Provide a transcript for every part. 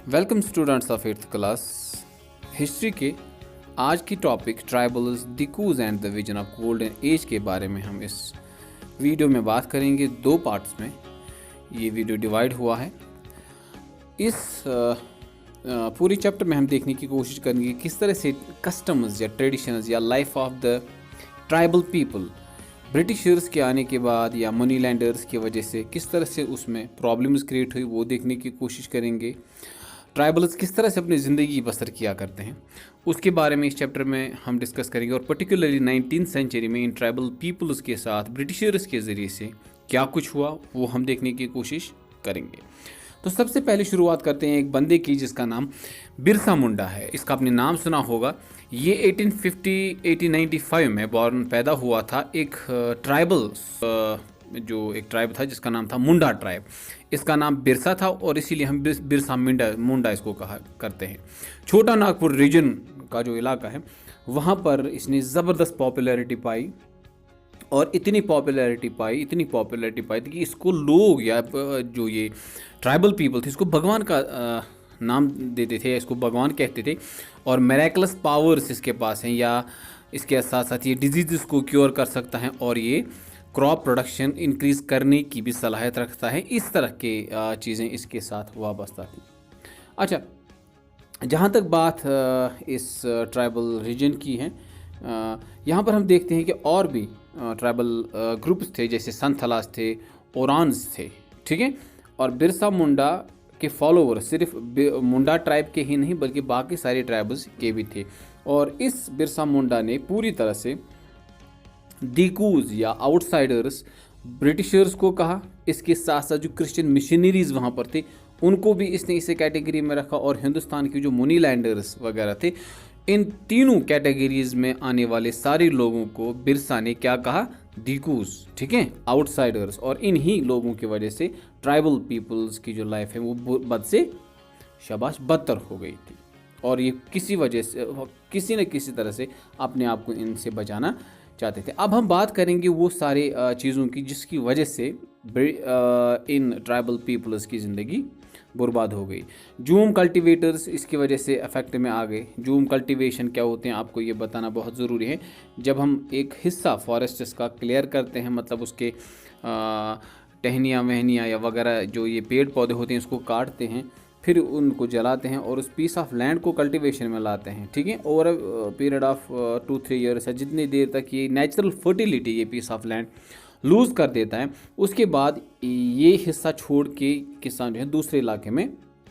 Welcome students of 8th class. History के आज की topic tribals, dikus and the vision of golden age के बारे में हम इस वीडियो में बात करेंगे। दो पार्ट्स में ये वीडियो डिवाइड हुआ है। इस पूरी चैप्टर में हम देखने की कोशिश करेंगे किस तरह से कस्टम्स या ट्रेडिशंस या life of the tribal people Britishers के आने के बाद या मनी लैंडर्स की वजह से किस तरह से उसमें प्रॉब्लम्स क्रिएट हुई, वो देखने की कोशिश करेंगे। ट्राइबल्स किस तरह से अपनी ज़िंदगी बसर किया करते हैं उसके बारे में इस चैप्टर में हम डिस्कस करेंगे। और पर्टिकुलरली 19th सेंचुरी में इन ट्राइबल पीपल्स के साथ ब्रिटिशर्स के ज़रिए से क्या कुछ हुआ वो हम देखने की कोशिश करेंगे। तो सबसे पहले शुरुआत करते हैं एक बंदे की जिसका नाम बिरसा मुंडा है। इसका आपने नाम सुना होगा। ये 1895 में पैदा हुआ था। एक ट्राइबल जो एक ट्राइब था जिसका नाम था मुंडा ट्राइब। इसका नाम बिरसा था और इसीलिए हम बिरसा मुंडा इसको कहा करते हैं। छोटा नागपुर रीजन का जो इलाका है वहाँ पर इसने ज़बरदस्त पॉपुलैरिटी पाई और इतनी पॉपुलैरिटी पाई थी कि इसको लोग या जो ये ट्राइबल पीपल थे इसको भगवान का नाम देते थे, इसको भगवान कहते थे। और मेरेकुलस पावर्स इसके पास हैं या इसके साथ साथ ये डिजीज़ को क्योर कर सकता है और ये क्रॉप प्रोडक्शन इंक्रीज़ करने की भी सलाहियत रखता है। इस तरह के चीज़ें इसके साथ वाबस्ता थी। अच्छा, जहाँ तक बात इस ट्राइबल रीजन की है, यहाँ पर हम देखते हैं कि और भी ट्राइबल ग्रुप्स थे, जैसे संथालास थे, ओरान्स थे, ठीक है। और बिरसा मुंडा के फॉलोवर सिर्फ मुंडा ट्राइब के ही नहीं बल्कि बाकी सारे ट्राइबल्स के भी थे। और इस बिरसा मुंडा ने पूरी तरह से दिकूज या आउटसाइडर्स ब्रिटिशर्स को कहा। इसके साथ साथ जो क्रिश्चियन मिशनरीज वहाँ पर थे उनको भी इसने इसे कैटेगरी में रखा। और हिंदुस्तान के जो मनी लैंडर्स वगैरह थे, इन तीनों कैटेगरीज में आने वाले सारे लोगों को बिरसा ने क्या कहा? दिकूज, ठीक है, आउटसाइडर्स। और इन्हीं लोगों की वजह से ट्राइबल पीपल्स की जो लाइफ है वो बद से शाबाश बदतर हो गई थी। और ये किसी वजह से किसी न किसी तरह से अपने आप को इनसे बचाना चाहते थे। अब हम बात करेंगे वो सारे चीज़ों की जिसकी वजह से इन ट्राइबल पीपल्स की ज़िंदगी बर्बाद हो गई। जूम कल्टीवेटर्स इसकी वजह से इफेक्ट में आ गए। जूम कल्टीवेशन क्या होते हैं आपको ये बताना बहुत ज़रूरी है। जब हम एक हिस्सा फॉरेस्ट का क्लियर करते हैं, मतलब उसके टहनियाँ वहनियाँ या वगैरह जो ये पेड़ पौधे होते हैं उसको काटते हैं, फिर उनको जलाते हैं और उस पीस ऑफ लैंड को कल्टीवेशन में लाते हैं, ठीक है। Over a period of 2-3 years है, जितनी देर तक ये नेचुरल फर्टिलिटी ये पीस ऑफ लैंड लूज़ कर देता है, उसके बाद ये हिस्सा छोड़ के किसान जो है दूसरे इलाके में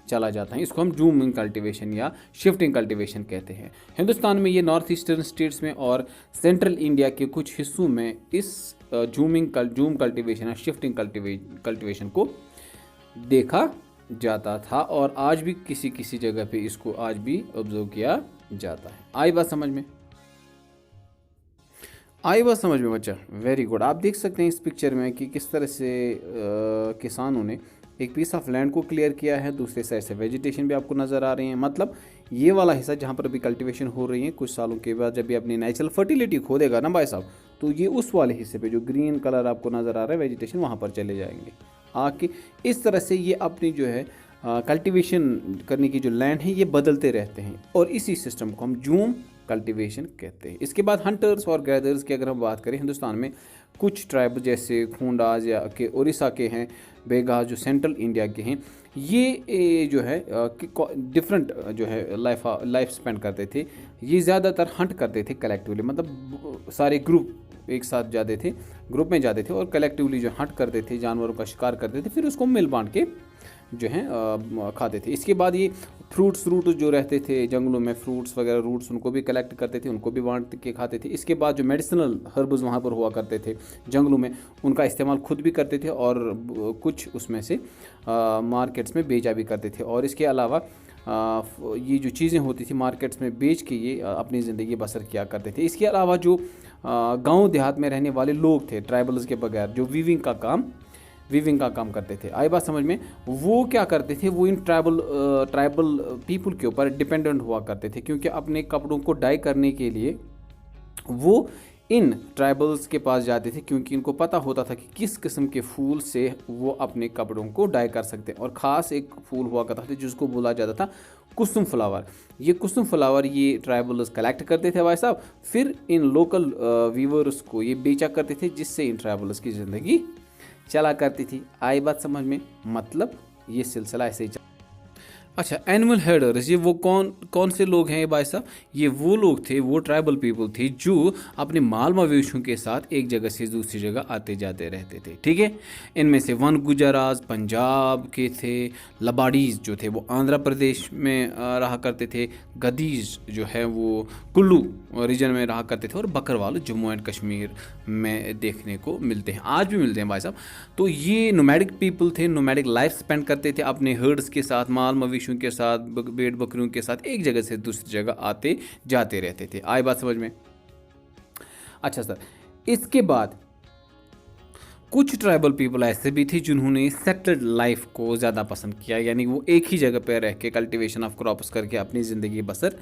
चला जाता है। इसको हम जूमिंग कल्टीवेशन या शिफ्टिंग कल्टीवेशन कहते हैं। हिंदुस्तान में ये नॉर्थ ईस्टर्न स्टेट्स में और सेंट्रल इंडिया के कुछ हिस्सों में इस जूम कल्टीवेशन या शिफ्टिंग कल्टीवेशन को देखा जाता था। और आज भी किसी किसी जगह पे इसको आज भी ऑब्जर्व किया जाता है। आई बात समझ में? आई बात समझ में बच्चा? Very good. आप देख सकते हैं इस पिक्चर में कि किस तरह से किसानों ने एक पीस ऑफ लैंड को क्लियर किया है, दूसरे साइड से वेजिटेशन भी आपको नज़र आ रही है। मतलब ये वाला हिस्सा जहाँ पर अभी कल्टीवेशन हो रही है, कुछ सालों के बाद जब भी अपनी नेचुरल फर्टिलिटी खो देगा ना भाई साहब, तो ये उस वाले हिस्से पे जो ग्रीन कलर आपको नज़र आ रहा है वेजिटेशन, वहाँ पर चले जाएंगे आके। इस तरह से ये अपनी जो है कल्टीवेशन करने की जो लैंड है ये बदलते रहते हैं और इसी सिस्टम को हम जूम कल्टीवेशन कहते हैं। इसके बाद हंटर्स और गैदर्स की अगर हम बात करें, हिंदुस्तान में कुछ ट्राइब जैसे खूंडाज या के उड़ीसा के हैं, बेगाज जो सेंट्रल इंडिया के हैं, ये जो है डिफरेंट जो है लाइफ स्पेंड करते थे। ये ज़्यादातर हंट करते थे कलेक्टिवली, मतलब सारे ग्रुप एक साथ जाते थे, ग्रुप में जाते थे और कलेक्टिवली जो हंट करते थे, जानवरों का शिकार करते थे, फिर उसको मिल बांट के जो है खाते थे। इसके बाद ये फ्रूट्स जो रहते थे जंगलों में, फ्रूट्स वगैरह रूट्स, उनको भी कलेक्ट करते थे, उनको भी बांट के खाते थे। इसके बाद जो मेडिसिनल हर्ब्स वहाँ पर हुआ करते थे जंगलों में, उनका इस्तेमाल खुद भी करते थे और कुछ उसमें से मार्केट्स में बेचा भी करते थे। और इसके अलावा ये जो चीज़ें होती थी मार्केट्स में बेच के ये अपनी ज़िंदगी बसर किया करते थे। इसके अलावा जो गांव देहात में रहने वाले लोग थे ट्राइबल्स के बगैर, जो वीविंग का काम करते थे, आई बात समझ में, वो क्या करते थे, वो इन ट्राइबल पीपल के ऊपर डिपेंडेंट हुआ करते थे, क्योंकि अपने कपड़ों को डाई करने के लिए वो इन ट्राइबल्स के पास जाते थे क्योंकि इनको पता होता था कि किस किस्म के फूल से वो अपने कपड़ों को डाई कर सकते हैं। और ख़ास एक फूल हुआ करता था जिसको बोला जाता था कुसुम फ्लावर। ये कुसुम फ्लावर ये ट्राइबल्स कलेक्ट करते थे भाई साहब, फिर इन लोकल वीवर्स को ये बेचा करते थे, जिससे इन ट्राइबल्स की ज़िंदगी चला करती थी। आई बात समझ में? मतलब ये सिलसिला ऐसे ही। अच्छा, एनिमल हर्डर्स, ये वो कौन कौन से लोग हैं भाई साहब? ये वो लोग थे, वो ट्राइबल पीपल थे जो अपने माल मवेशियों के साथ एक जगह से दूसरी जगह आते जाते रहते थे। ठीक है, इनमें से वन गुजराज पंजाब के थे, लबाडीज जो थे वो आंध्र प्रदेश में रहा करते थे, गदीज जो है वो कुल्लू रीजन में रहा करते थे, और बकरवाल जम्मू एंड कश्मीर में देखने को मिलते हैं, आज भी मिलते हैं भाई साहब। तो ये नोमैडिक पीपल थे, नोमैडिक लाइफ स्पेंड करते थे अपने हर्ड्स के साथ, माल मवेशियों के साथ, भेड़ बकरियों के साथ एक जगह से दूसरी जगह आते जाते रहते थे। आई बात समझ में? अच्छा सर, इसके बाद कुछ ट्राइबल पीपल ऐसे भी थे जिन्होंने सेटल्ड लाइफ को ज़्यादा पसंद किया, यानी वो एक ही जगह पर रह के कल्टीवेशन ऑफ क्रॉप्स करके अपनी ज़िंदगी बसर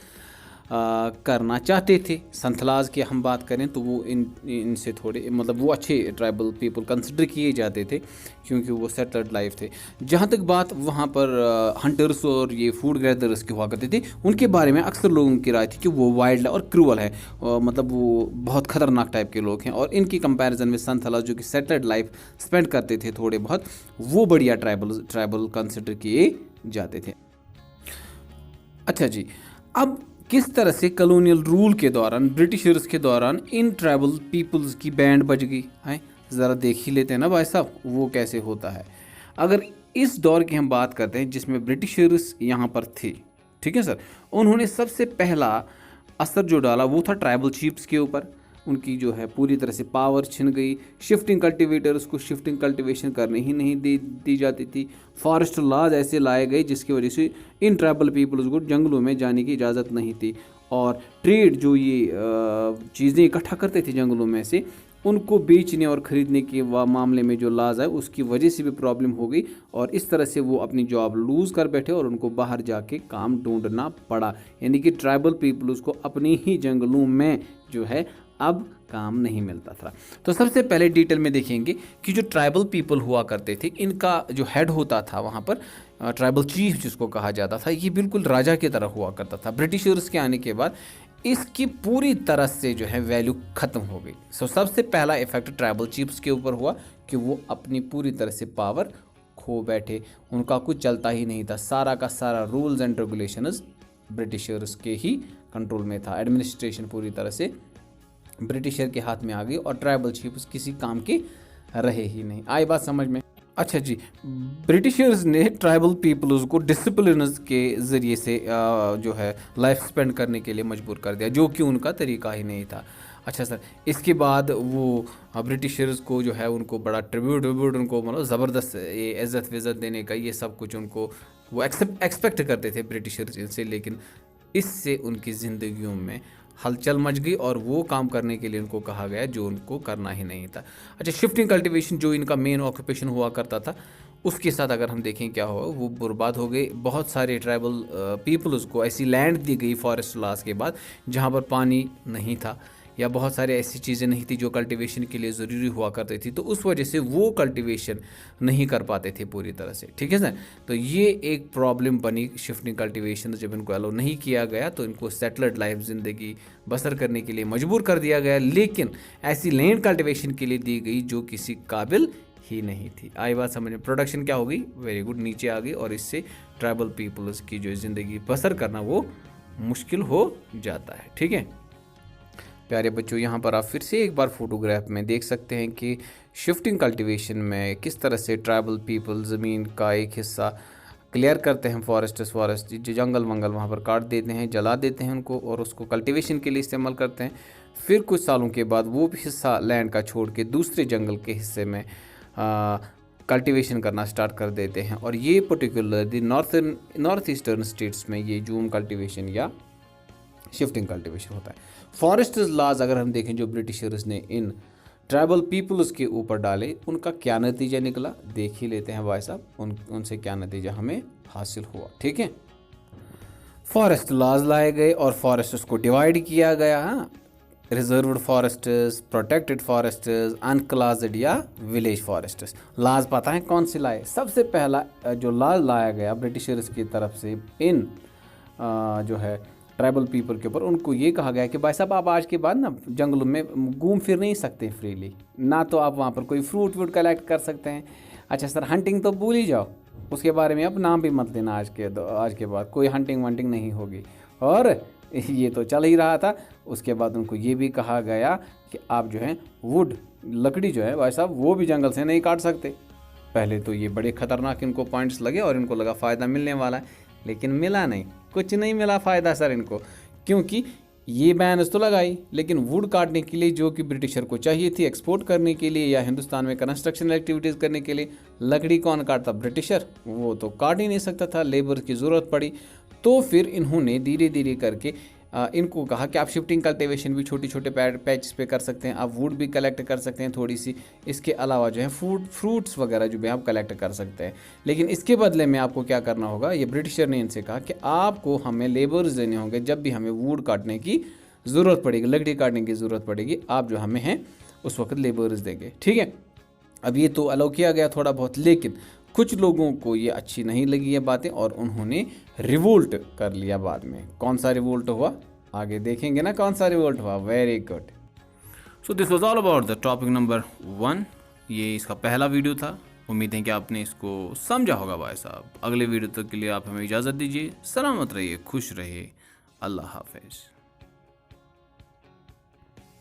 करना चाहते थे। संथलाज की हम बात करें तो वो इनसे थोड़े मतलब वो अच्छे ट्राइबल पीपल कंसिडर किए जाते थे क्योंकि वो सेटल्ड लाइफ थे। जहाँ तक बात वहाँ पर हंटर्स और ये फूड गैदरर्स की हुआ करते थे, उनके बारे में अक्सर लोगों की राय थी कि वो वाइल्ड और क्रूअल है, मतलब वो बहुत ख़तरनाक टाइप के लोग हैं। और इनकी कंपैरिजन में संथलाज जो कि सेटल्ड लाइफ स्पेंड करते थे थोड़े बहुत, वो बढ़िया ट्राइबल कंसिडर किए जाते थे। अच्छा जी, अब किस तरह से कॉलोनियल रूल के दौरान, ब्रिटिशर्स के दौरान इन ट्राइबल पीपल्स की बैंड बज गई है, ज़रा देख ही लेते हैं ना भाई साहब वो कैसे होता है। अगर इस दौर की हम बात करते हैं जिसमें ब्रिटिशर्स यहाँ पर थे, ठीक है सर, उन्होंने सबसे पहला असर जो डाला वो था ट्राइबल चीफ्स के ऊपर। उनकी जो है पूरी तरह से पावर छिन गई। शिफ्टिंग कल्टीवेटर्स को शिफ्टिंग कल्टीवेशन करने ही नहीं दी जाती थी। फॉरेस्ट लॉज ऐसे लाए गए जिसकी वजह से इन ट्राइबल पीपल्स को जंगलों में जाने की इजाज़त नहीं थी। और ट्रेड जो ये चीज़ें इकट्ठा करते थे जंगलों में से, उनको बेचने और ख़रीदने के मामले में जो लाज है उसकी वजह से भी प्रॉब्लम हो गई, और इस तरह से वो अपनी जॉब लूज़ कर बैठे और उनको बाहर जाके काम ढूंढना पड़ा। यानी कि ट्राइबल पीपल्स को अपनी ही जंगलों में जो है अब काम नहीं मिलता था। तो सबसे पहले डिटेल में देखेंगे कि जो ट्राइबल पीपल हुआ करते थे, इनका जो हेड होता था वहाँ पर ट्राइबल चीफ जिसको कहा जाता था, ये बिल्कुल राजा की तरह हुआ करता था। ब्रिटिशर्स के आने के बाद इसकी पूरी तरह से जो है वैल्यू ख़त्म हो गई। सो सबसे पहला इफेक्ट ट्राइबल चीफ्स के ऊपर हुआ कि वो अपनी पूरी तरह से पावर खो बैठे, उनका कुछ चलता ही नहीं था। सारा का सारा रूल्स एंड रेगुलेशंस ब्रिटिशर्स के ही कंट्रोल में था। एडमिनिस्ट्रेशन पूरी तरह से ब्रिटिशर के हाथ में आ गई और ट्राइबल चीफ्स किसी काम के रहे ही नहीं। आई बात समझ में? अच्छा जी, ब्रिटिशर्स ने ट्राइबल पीपल्स को डिसिप्लिन के ज़रिए से जो है लाइफ स्पेंड करने के लिए मजबूर कर दिया, जो कि उनका तरीका ही नहीं था। अच्छा सर, इसके बाद वो ब्रिटिशर्स को जो है उनको बड़ा ट्रिब्यूट उनको मतलब ज़बरदस्त ये इज़्ज़त विज़्ज़त देने का ये सब कुछ उनको वो एक्सपेक्ट करते थे ब्रिटिशर्स इनसे, लेकिन इससे उनकी ज़िंदगियों में हलचल मच गई और वो काम करने के लिए उनको कहा गया जो उनको करना ही नहीं था। अच्छा, शिफ्टिंग कल्टीवेशन जो इनका मेन ऑक्यूपेशन हुआ करता था, उसके साथ अगर हम देखें क्या हुआ, वो बर्बाद हो गए। बहुत सारे ट्राइबल पीपल्स को ऐसी लैंड दी गई फॉरेस्ट लॉस के बाद जहाँ पर पानी नहीं था या बहुत सारे ऐसी चीज़ें नहीं थी जो कल्टीवेशन के लिए ज़रूरी हुआ करती थी, तो उस वजह से वो कल्टीवेशन नहीं कर पाते थे पूरी तरह से। ठीक है सर, तो ये एक प्रॉब्लम बनी शिफ्टिंग कल्टीवेशन। जब इनको अलाउ नहीं किया गया तो इनको सेटलड लाइफ ज़िंदगी बसर करने के लिए मजबूर कर दिया गया, लेकिन ऐसी लैंड कल्टीवेशन के लिए दी गई जो किसी काबिल ही नहीं थी। आई बात समझ में? प्रोडक्शन क्या हो गई? वेरी गुड, नीचे आ गई, और इससे ट्राइबल पीपल्स की जो ज़िंदगी बसर करना वो मुश्किल हो जाता है। ठीक है प्यारे बच्चों, यहाँ पर आप फिर से एक बार फोटोग्राफ में देख सकते हैं कि शिफ्टिंग कल्टीवेशन में किस तरह से ट्राइबल पीपल ज़मीन का एक हिस्सा क्लियर करते हैं, फॉरेस्ट जो जंगल वंगल वहाँ पर काट देते हैं, जला देते हैं उनको, और उसको कल्टीवेशन के लिए इस्तेमाल करते हैं। फिर कुछ सालों के बाद वो भी हिस्सा लैंड का छोड़ के दूसरे जंगल के हिस्से में कल्टीवेशन करना स्टार्ट कर देते हैं। और ये पर्टिकुलरली नॉर्थ ईस्टर्न स्टेट्स में ये जूम कल्टीवेशन या शिफ्टिंग कल्टीवेशन होता है। फॉरेस्ट लॉज अगर हम देखें जो ब्रिटिशर्स ने इन ट्राइबल पीपल्स के ऊपर डाले, उनका क्या नतीजा निकला देख ही लेते हैं भाई साहब, उनसे क्या नतीजा हमें हासिल हुआ। ठीक है, फॉरेस्ट लॉज लाए गए और फॉरेस्ट को डिवाइड किया गया। हाँ, रिजर्व्ड फॉरेस्ट्स, प्रोटेक्टेड फॉरेस्ट्स, अनक्लास्ड या विलेज फॉरेस्ट्स। लाज पता है कौन से लाए? सबसे पहला जो लॉ लाया गया ब्रिटिशर्स की तरफ से इन जो है ट्राइबल पीपल के ऊपर, उनको ये कहा गया कि भाई साहब आप आज के बाद ना जंगलों में घूम फिर नहीं सकते फ्रीली, ना तो आप वहाँ पर कोई फ्रूट व्रूट कलेक्ट कर सकते हैं। अच्छा सर, हंटिंग तो भूल ही जाओ, उसके बारे में अब नाम भी मत लेना, आज के बाद कोई हंटिंग वंटिंग नहीं होगी। और ये तो चल ही रहा था। उसके बाद उनको ये भी कहा गया कि आप जो है वुड, लकड़ी जो है भाई साहब वो भी जंगल से नहीं काट सकते। पहले तो ये बड़े ख़तरनाक इनको पॉइंट्स लगे और इनको लगा फ़ायदा मिलने वाला है, लेकिन मिला नहीं, कुछ नहीं मिला फ़ायदा सर इनको, क्योंकि ये बैन्स तो लगाई लेकिन वुड काटने के लिए जो कि ब्रिटिशर को चाहिए थी एक्सपोर्ट करने के लिए या हिंदुस्तान में कंस्ट्रक्शन एक्टिविटीज़ करने के लिए, लकड़ी कौन काटता? ब्रिटिशर, वो तो काट ही नहीं सकता था, लेबर की ज़रूरत पड़ी। तो फिर इन्होंने धीरे धीरे करके इनको कहा कि आप शिफ्टिंग कल्टीवेशन भी छोटे छोटे पैचेस पे कर सकते हैं, आप वुड भी कलेक्ट कर सकते हैं थोड़ी सी, इसके अलावा जो है फ्रूट्स वगैरह जो भी आप कलेक्ट कर सकते हैं, लेकिन इसके बदले में आपको क्या करना होगा? ये ब्रिटिशर ने इनसे कहा कि आपको हमें लेबर्स देने होंगे, जब भी हमें वुड काटने की ज़रूरत पड़ेगी, लकड़ी काटने की ज़रूरत पड़ेगी, आप जो हमें हैं उस वक्त लेबर्स देंगे। ठीक है, अब ये तो अलाउ किया गया थोड़ा बहुत, लेकिन कुछ लोगों को ये अच्छी नहीं लगी ये बातें और उन्होंने रिवोल्ट कर लिया बाद में। कौन सा रिवोल्ट हुआ आगे देखेंगे ना, कौन सा रिवोल्ट हुआ। Very good. So this was all about the topic number 1। ये इसका पहला वीडियो था। उम्मीद है कि आपने इसको समझा होगा भाई साहब। अगले वीडियो तक के लिए आप हमें इजाज़त दीजिए। सलामत रहिए, खुश रहिए, अल्लाह हाफिज़।